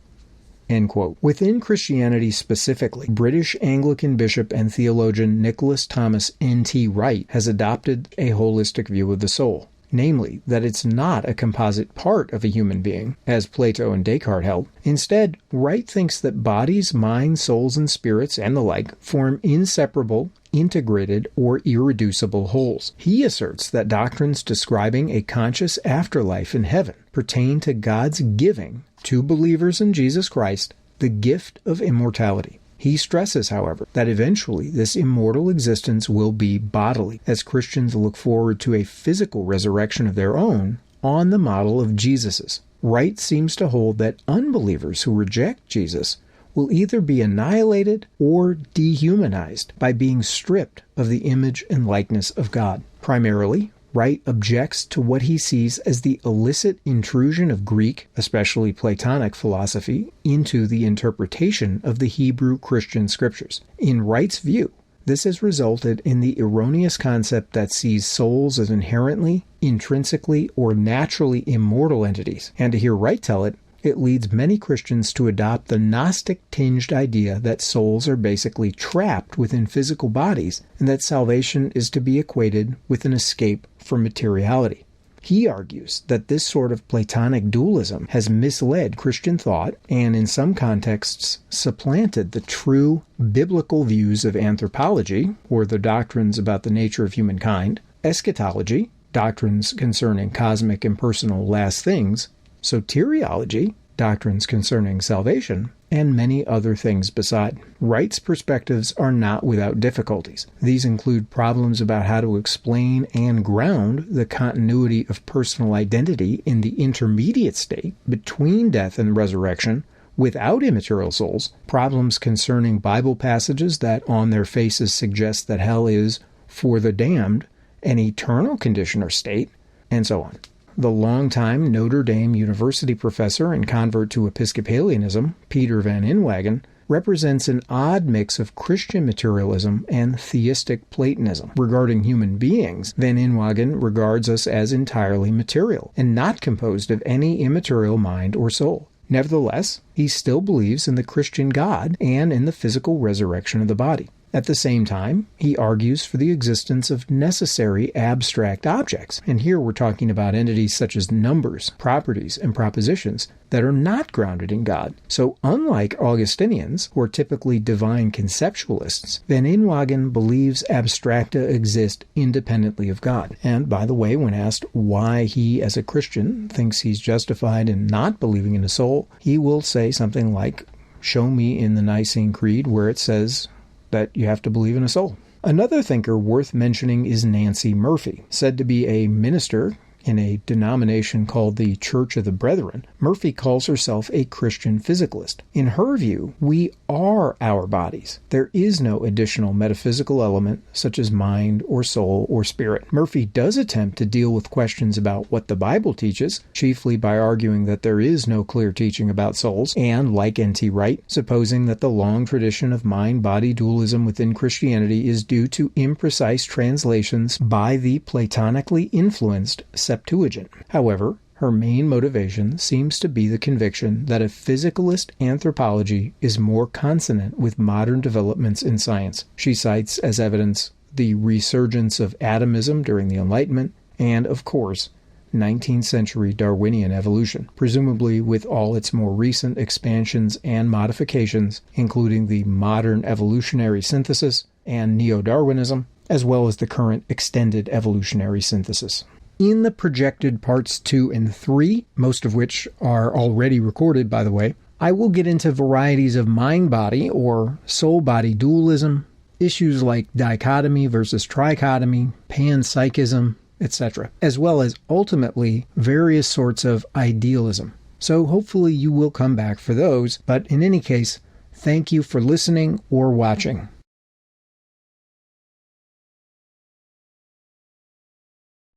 End quote. Within Christianity specifically, British Anglican bishop and theologian Nicholas Thomas N.T. Wright has adopted a holistic view of the soul. Namely, that it's not a composite part of a human being, as Plato and Descartes held. Instead, Wright thinks that bodies, minds, souls, and spirits, and the like, form inseparable, integrated, or irreducible wholes. He asserts that doctrines describing a conscious afterlife in heaven pertain to God's giving to believers in Jesus Christ the gift of immortality. He stresses, however, that eventually this immortal existence will be bodily, as Christians look forward to a physical resurrection of their own on the model of Jesus's. Wright seems to hold that unbelievers who reject Jesus will either be annihilated or dehumanized by being stripped of the image and likeness of God. Primarily, Wright objects to what he sees as the illicit intrusion of Greek, especially Platonic philosophy, into the interpretation of the Hebrew Christian scriptures. In Wright's view, this has resulted in the erroneous concept that sees souls as inherently, intrinsically, or naturally immortal entities. And to hear Wright tell it, it leads many Christians to adopt the Gnostic-tinged idea that souls are basically trapped within physical bodies and that salvation is to be equated with an escape from materiality. He argues that this sort of Platonic dualism has misled Christian thought and, in some contexts, supplanted the true biblical views of anthropology, or the doctrines about the nature of humankind, eschatology, doctrines concerning cosmic and personal last things, soteriology, doctrines concerning salvation, and many other things beside. Wright's perspectives are not without difficulties. These include problems about how to explain and ground the continuity of personal identity in the intermediate state between death and resurrection without immaterial souls, problems concerning Bible passages that on their faces suggest that hell is, for the damned, an eternal condition or state, and so on. The longtime Notre Dame University professor and convert to Episcopalianism, Peter van Inwagen, represents an odd mix of Christian materialism and theistic Platonism. Regarding human beings, van Inwagen regards us as entirely material and not composed of any immaterial mind or soul. Nevertheless, he still believes in the Christian God and in the physical resurrection of the body. At the same time, he argues for the existence of necessary abstract objects, and here we're talking about entities such as numbers, properties, and propositions that are not grounded in God. So unlike Augustinians, who are typically divine conceptualists, van Inwagen believes abstracta exist independently of God. And by the way, when asked why he, as a Christian, thinks he's justified in not believing in a soul, he will say something like, show me in the Nicene Creed where it says that you have to believe in a soul. Another thinker worth mentioning is Nancey Murphy, said to be a minister in a denomination called the Church of the Brethren, Murphy calls herself a Christian physicalist. In her view, we are our bodies. There is no additional metaphysical element, such as mind or soul or spirit. Murphy does attempt to deal with questions about what the Bible teaches, chiefly by arguing that there is no clear teaching about souls, and, like N.T. Wright, supposing that the long tradition of mind-body dualism within Christianity is due to imprecise translations by the Platonically influenced Septuagint. However, her main motivation seems to be the conviction that a physicalist anthropology is more consonant with modern developments in science. She cites as evidence the resurgence of atomism during the Enlightenment and, of course, 19th century Darwinian evolution, presumably with all its more recent expansions and modifications, including the modern evolutionary synthesis and neo-Darwinism, as well as the current extended evolutionary synthesis. In the projected parts 2 and 3, most of which are already recorded, by the way, I will get into varieties of mind-body or soul-body dualism, issues like dichotomy versus trichotomy, panpsychism, etc., as well as ultimately various sorts of idealism. So hopefully you will come back for those, but in any case, thank you for listening or watching.